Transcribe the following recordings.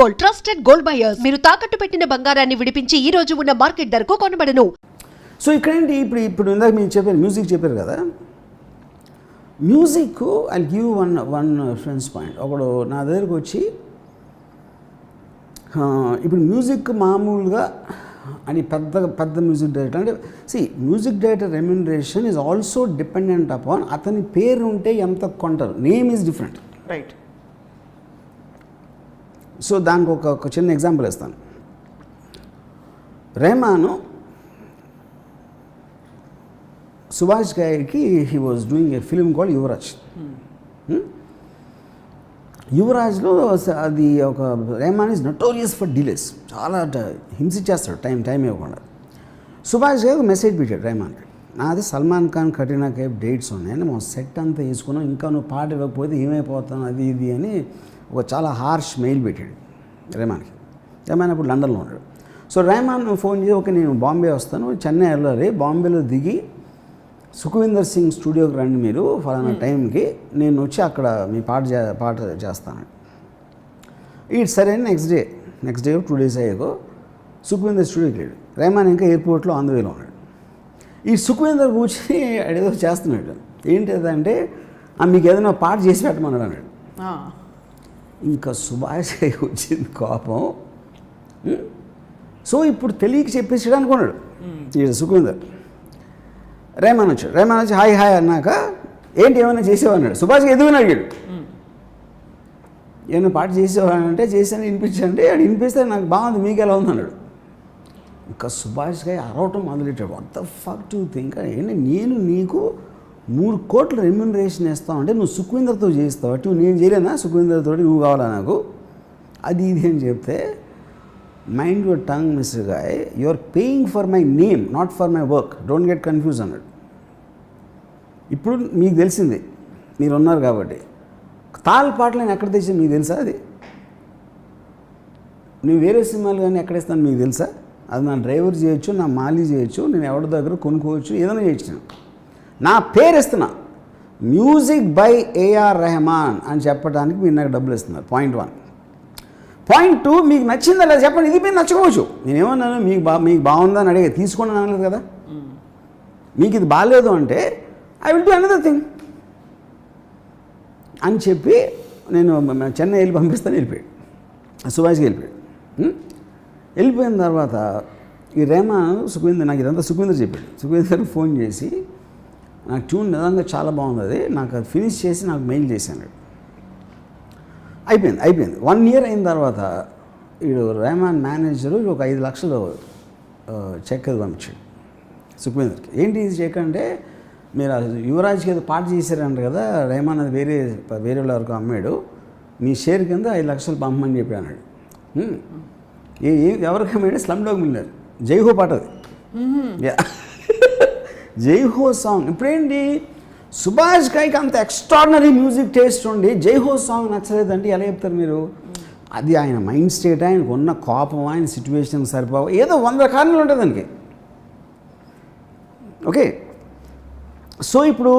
Gold, trusted gold buyers. మీరు తాకట్టు పెట్టిన బంగారాన్ని విడిపించి ఈ రోజు ఉన్న మార్కెట్ ధరకు కొనబడను. సో ఇక్కడేంటి ఇప్పుడు ఇందాక మీరు చెప్పారు మ్యూజిక్ చెప్పారు కదా, music I give one reference point. ఒకడు నా దగ్గరకు వచ్చి ఇప్పుడు మ్యూజిక్ మామూలుగా అని పెద్ద మ్యూజిక్ డైరెక్టర్ అంటే music director remuneration is also dependent upon అతని పేరు ఉంటే ఎంత కొంటారు. Name is different, right. So దానికి ఒక చిన్న ఎగ్జాంపుల్ ఇస్తాను. రెహమాను సుభాష్ గారికి he was doing a film called Yuvraj. యువరాజ్లో అది ఒక Rahman is notorious for delays, చాలా హింసించేస్తాడు టైం ఇవ్వకుండా. సుభాష్ గారు మెసేజ్ పెట్టాడు రెహమాన్కి, నాది సల్మాన్ ఖాన్ కట్రినా కైఫ్ డేట్స్ ఉన్నాయని మా సెట్ అంతా వేసుకున్నాం, ఇంకా నువ్వు పాట ఇవ్వకపోతే ఏమైపోతాను అది ఇది అని ఒక చాలా హార్ష్ మెయిల్ పెట్టాడు రెహమాన్కి. రెహమాన్ అప్పుడు లండన్లో ఉన్నాడు. సో రెహమాన్ ఫోన్ చేసి ఓకే నేను బాంబే వస్తాను, చెన్నై వెళ్ళాలి, బాంబేలో దిగి సుఖవీందర్ సింగ్ స్టూడియోకి రండి మీరు ఫలానా టైంకి, నేను వచ్చి అక్కడ మీ పాట చేస్తాను. ఇటు సరే నెక్స్ట్ డే 2 days అయ్యాకో సుఖవీందర్ స్టూడియోకి వెళ్ళాడు. రెహమాన్ ఇంకా ఎయిర్పోర్ట్లో ఆన్ ద వేలో ఉన్నాడు. ఈ సుఖవీందర్ కూర్చొని ఏదో చేస్తున్నాడు. ఏంటిదంటే మీకు ఏదైనా పాట చేసి పెట్టమన్నాడు అన్నాడు. ఇంకా సుభాష్ వచ్చింది కోపం. సో ఇప్పుడు తెలియక చెప్పేసాడు అనుకున్నాడు ఈ సుఖవీందర్. రెహమాన్ వచ్చి హాయ్ అన్నాక ఏంటి ఏమైనా చేసేవన్నాడు. సుభాష్ ఎదుగుని అడిగాడు, ఏమైనా పాట చేసేవాడంటే చేశాను వినిపించండి, అది వినిపిస్తే నాకు బాగుంది మీకు ఎలా ఉంది అన్నాడు. ఇంకా సుభాష్ గారు అరవటం మొదలెట్టాడు. What the fuck to think, ఏంటి నేను నీకు 3 కోట్ల రెమ్యునరేషన్ ఇస్తావు అంటే నువ్వు సుఖవీందర్తో చేస్తావు, అటు నేను చేయలేనా సుఖవీందర్తో, నువ్వు కావాలా నాకు అది ఇది అని చెప్తే, mind your tongue mister guy, you are paying for my name not for my work, don't get confuse అన్నాడు. ఇప్పుడు మీకు తెలిసింది మీరు ఉన్నారు కాబట్టి, తాళ పాటలు నేను ఎక్కడ తెచ్చాను మీకు తెలుసా? అది నువ్వు వేరే సినిమాలు కానీ ఎక్కడ ఇస్తాను మీకు తెలుసా? అది నా డ్రైవర్ చేయొచ్చు, నా మాలీ చేయొచ్చు, నేను ఎవరి దగ్గర కొనుక్కోవచ్చు, ఏదైనా చేయొచ్చు. నా పేరు ఇస్తున్నా, మ్యూజిక్ బై ఏఆర్ రెహమాన్ అని చెప్పడానికి మీరు నాకు డబ్బులు ఇస్తున్నారు. పాయింట్ 1. పాయింట్ 2, మీకు నచ్చిందా లేదా చెప్పండి. ఇది మీరు నచ్చకపోవచ్చు, నేనేమన్నాను మీకు బాగుందా అని అడిగే తీసుకోండి అనలేదు కదా. మీకు ఇది బాగాలేదు అంటే I will do another thing అని చెప్పి నేను చెన్నై వెళ్ళి పంపిస్తాను వెళ్ళిపోయాడు. సుభాష్కి వెళ్ళిపోయాడు. వెళ్ళిపోయిన తర్వాత ఈ రెహమాన్ సుఖవీందర్ నాకు ఇదంతా సుఖవీందర్ చెప్పాడు. సుఖవీందర్ ఫోన్ చేసి నాకు ట్యూన్ నిజంగా చాలా బాగుంది, అది నాకు అది ఫినిష్ చేసి నాకు మెయిల్ చేశాను. అయిపోయింది 1 year అయిన తర్వాత వీడు రెహమాన్ మేనేజరు ఒక 5 లక్షలు చెక్ అది పంపించాడు సుఖవీందర్కి. ఏంటి ఇది చెక్ అంటే, మీరు యువరాజ్కి ఏదో పాట చేశారంట కదా, రెహమాన్ అది వేరే వరకు అమ్మాడు, మీ షేర్ కింద 5 లక్షలు పంపమని చెప్పి అన్నాడు. ఎవరికి అమ్మాడు? స్లమ్ డాగ్ మిలియనర్ జైహో పాట అది. జైహో సాంగ్. ఇప్పుడేంటి సుభాష్ గారికి అంత ఎక్స్ట్రాడినరీ మ్యూజిక్ టేస్ట్ ఉండి జైహో సాంగ్ నచ్చలేదంటే ఎలా చెప్తారు మీరు? అది ఆయన మైండ్ స్టేట్, ఆయనకు ఉన్న కోపం, ఆయన సిచ్యువేషన్ సరిపోవ, ఏదో 100 కారణాలు ఉంటుంది దానికి. ఓకే, సో ఇప్పుడు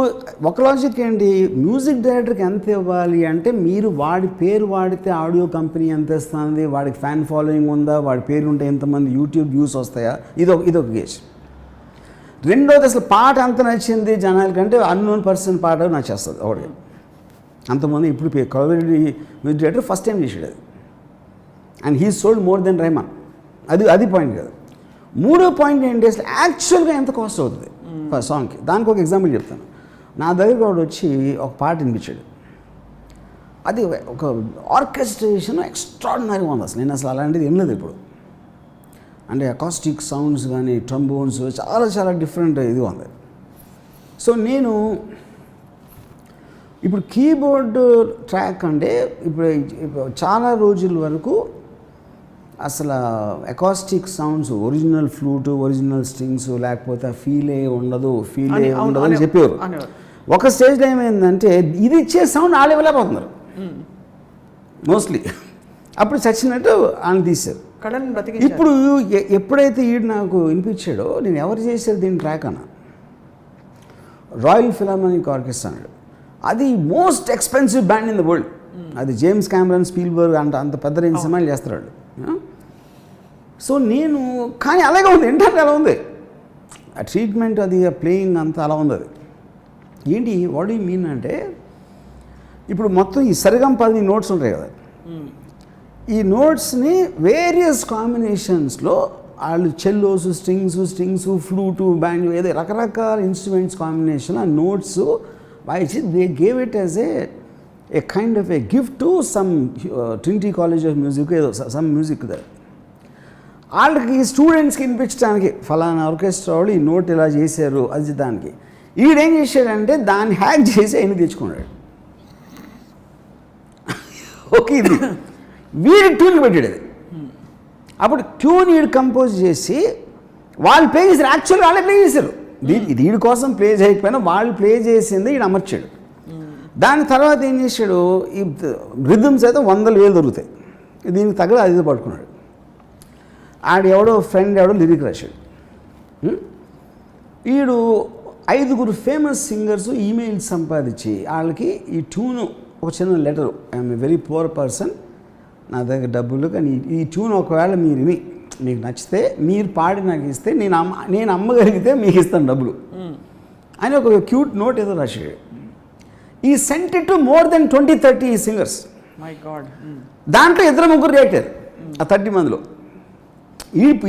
ఒక లాజిక్ ఏంటి, మ్యూజిక్ డైరెక్టర్కి ఎంత ఇవ్వాలి అంటే, మీరు వాడి పేరు వాడితే ఆడియో కంపెనీ ఎంత ఇస్తుంది, వాడికి ఫ్యాన్ ఫాలోయింగ్ ఉందా, వాడి పేరు ఉంటే ఎంతమంది యూట్యూబ్ వ్యూస్ వస్తాయా, ఇదొక గేజ్. రెండోది అసలు పాట అంత నచ్చింది జనాలకంటే అన్నోన్ పర్సన్ పాట నచ్చేస్తుంది ఒకటి. అంతమంది ఇప్పుడు coverage music director first time చేసాడు అది, and he sold more than Rahman. అది పాయింట్ కాదు. 3వ పాయింట్ ఏంటి, అసలు యాక్చువల్గా ఎంత కాస్ట్ అవుతుంది సాంగ్కి. దానికి ఒక ఎగ్జాంపుల్ చెప్తాను. నా దగ్గర వాడు వచ్చి ఒక పాట వినిపించాడు, అది ఒక ఆర్కెస్ట్రేషన్ ఎక్స్ట్రాడినరీగా ఉంది. అసలు నేను అలాంటిది ఏం లేదు ఇప్పుడు, అంటే అకాస్టిక్ సౌండ్స్ కానీ ట్రంబోన్స్ చాలా డిఫరెంట్ ఇది ఉంది. సో నేను ఇప్పుడు కీబోర్డ్ ట్రాక్ అంటే ఇప్పుడు చాలా రోజుల వరకు అసలు acoustic sounds, original flute, original strings లేకపోతే ఫీలే ఉండదు అని చెప్పేవారు. ఒక స్టేజ్లో ఏమైందంటే ఇది ఇచ్చే సౌండ్ ఆ లెవెల్ అయిపోతున్నారు మోస్ట్లీ. అప్పుడు చచ్చినట్టు ఆయన తీశారు. ఇప్పుడు ఎప్పుడైతే ఈడు నాకు వినిపించాడో, నేను ఎవరు చేశారు దీని ట్రాక్ అన్న, రాయల్ ఫిలార్మోనిక్ ఆర్కెస్ట్రా అన్నాడు. అది most expensive band in the world. అది జేమ్స్ క్యామరన్, స్పీల్బర్గ్ అంత పెద్ద రేంజ్ సినిమాలు చేస్తారు వాళ్ళు. సో నేను కానీ అలాగే ఉంది, ఏంటంటే అలా ఉంది ఆ ట్రీట్మెంట్, అది ప్లేయింగ్ అంతా అలా ఉంది. అది ఏంటి వాట్ యూ మీన్ అంటే ఇప్పుడు మొత్తం ఈ సరిగం 10 నోట్స్ ఉంటాయి కదా, ఈ నోట్స్ని వేరియస్ కాంబినేషన్స్లో వాళ్ళు చెల్లోస్, స్ట్రింగ్స్, ఫ్లూటు, బ్యాండ్, ఏదో రకరకాల ఇన్స్ట్రుమెంట్స్ కాంబినేషన్ ఆ నోట్స్ వాయిచి they gave it as a kind of a gift to some Trinity college of music, ఏదో సమ్ మ్యూజిక్ దర్. వాళ్ళకి స్టూడెంట్స్కి వినిపించడానికి ఫలానా ఆర్కెస్ట్రా వాళ్ళు ఈ నోట్ ఇలా చేశారు అది దానికి. ఈడేం చేశాడంటే దాన్ని హ్యాక్ చేసి ఆయన తెచ్చుకున్నాడు. ఓకే, ఇది వీడి ట్యూన్ పెట్టాడు. అది అప్పుడు ట్యూన్ వీడు కంపోజ్ చేసి వాళ్ళు ప్లే చేశారు. యాక్చువల్గా వాళ్ళే ప్లే చేశారు. వీడి కోసం ప్లే చేయకపోయినా వాళ్ళు ప్లే చేసింది వీడు అమర్చాడు. దాని తర్వాత ఏం చేశాడు, ఈ రిథమ్స్ అయితే 100,000 దొరుకుతాయి, దీనికి తగ్గ అది పట్టుకున్నాడు. ఎవడో ఫ్రెండ్ లిరిక్ రాశాడు. వీడు 5 ఫేమస్ సింగర్స్ ఈమెయిల్స్ సంపాదించి వాళ్ళకి ఈ ట్యూను ఒక చిన్న letter, I'm a very poor person, నా దగ్గర డబ్బులు, కానీ ఈ ట్యూన్ ఒకవేళ మీరు విని మీకు నచ్చితే మీరు పాడి నాకు ఇస్తే నేను అమ్మగలిగితే మీకు ఇస్తాను డబ్బులు అని ఒక క్యూట్ నోట్ ఏదో రాశాడు. ఈ sent to more than 20-30 singers. My God. దాంట్లో 2-3 రియాక్ట్ అయ్యారు ఆ 30 మందిలో.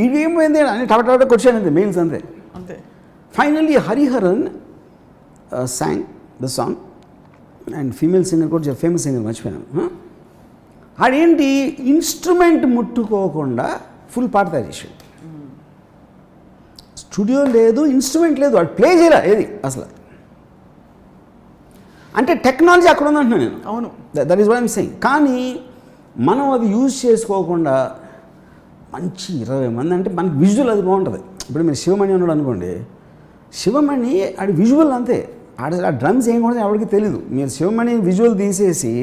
ఇది ఏమైంది అని టపట కొట్టాను మెయిల్స్ అంతే. Finally Hariharan song the song, and female singer కూడా ఫేమస్ సింగర్ మర్చిపోయాను. ఆడేంటి ఇన్స్ట్రుమెంట్ ముట్టుకోకుండా ఫుల్ పాట తయారు చేసాడు. స్టూడియో లేదు, ఇన్స్ట్రుమెంట్ లేదు, వాడు ప్లే చేయలే ఏది అసలు. అంటే టెక్నాలజీ అక్కడ ఉందంటున్నాను నేను. అవును, that is what I'm saying. కానీ మనం అది యూజ్ చేసుకోకుండా మంచి 20 మంది అంటే మనకి విజువల్ అది బాగుంటుంది. ఇప్పుడు మీరు శివమణి ఉన్నాడు అనుకోండి, శివమణి ఆడి విజువల్ అంతే, ఆ డ్రమ్స్ ఏం కూడా ఎవరికి తెలీదు. మీరు శివమణి విజువల్ తీసేసి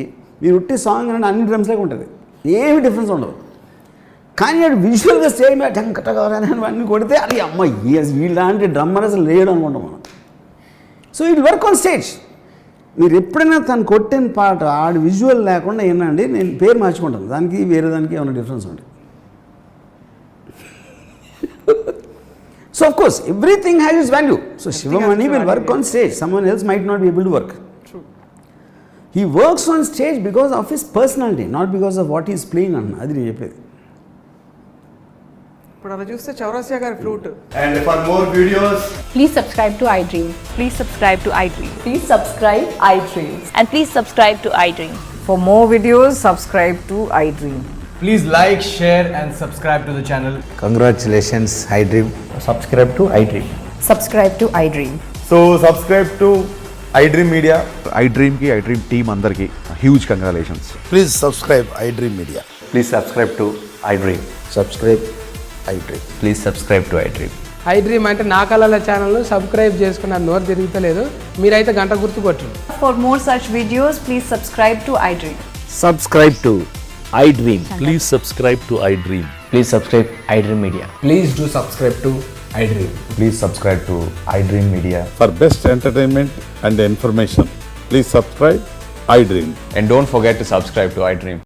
మీరు ఉట్టి సాంగ్ అంటే అన్ని డ్రమ్స్ లాగా ఉంటుంది, ఏమి డిఫరెన్స్ ఉండదు. కానీ వాడు విజువల్గా స్టేజ్ మీద టంకటగాలని అన్నీ కొడితే అది అమ్మ వీళ్ళంటే డ్రమ్మర్ అసలు లేడు అనుకుంటాం మనం. So it work on stage. మీరు ఎప్పుడైనా తను కొట్టిన పాట ఆడు విజువల్ లేకుండా ఏంటండి, నేను పేరు మార్చుకుంటాను, దానికి వేరే దానికి ఏమైనా డిఫరెన్స్ ఉంటుంది. So of course everything has its value. So Shivamani will work on stage, someone else might not be able to work. True. He works on stage because of his personality, not because of what he is playing on. అది నేను చెప్పేది. ఇప్పుడు అలా చూస్తే చౌరాసియా గారి flute. And for more videos, Please subscribe to iDream. Please subscribe to iDream. Please subscribe iDream. And please subscribe to iDream. For more videos, subscribe to iDream. please like, share and subscribe to the channel. Congratulations, iDream. Subscribe to iDream. Subscribe to iDream. So subscribe to iDream Media. iDream ki iDream team andarki huge congratulations. Please subscribe iDream Media. Please subscribe to iDream. Subscribe iDream. Please subscribe to iDream. iDream అంటే నా కళల channel subscribe చేసుకున్న నోరు తిరుగుతలేదు, మీరైతే గంట గుర్తు కొట్టండి. For more such videos, please subscribe to iDream. Subscribe to iDream. Please subscribe to iDream. Please subscribe iDream Media. Please do subscribe to iDream. Please subscribe to iDream Media. For best entertainment and information, please subscribe iDream. And don't forget to subscribe to iDream.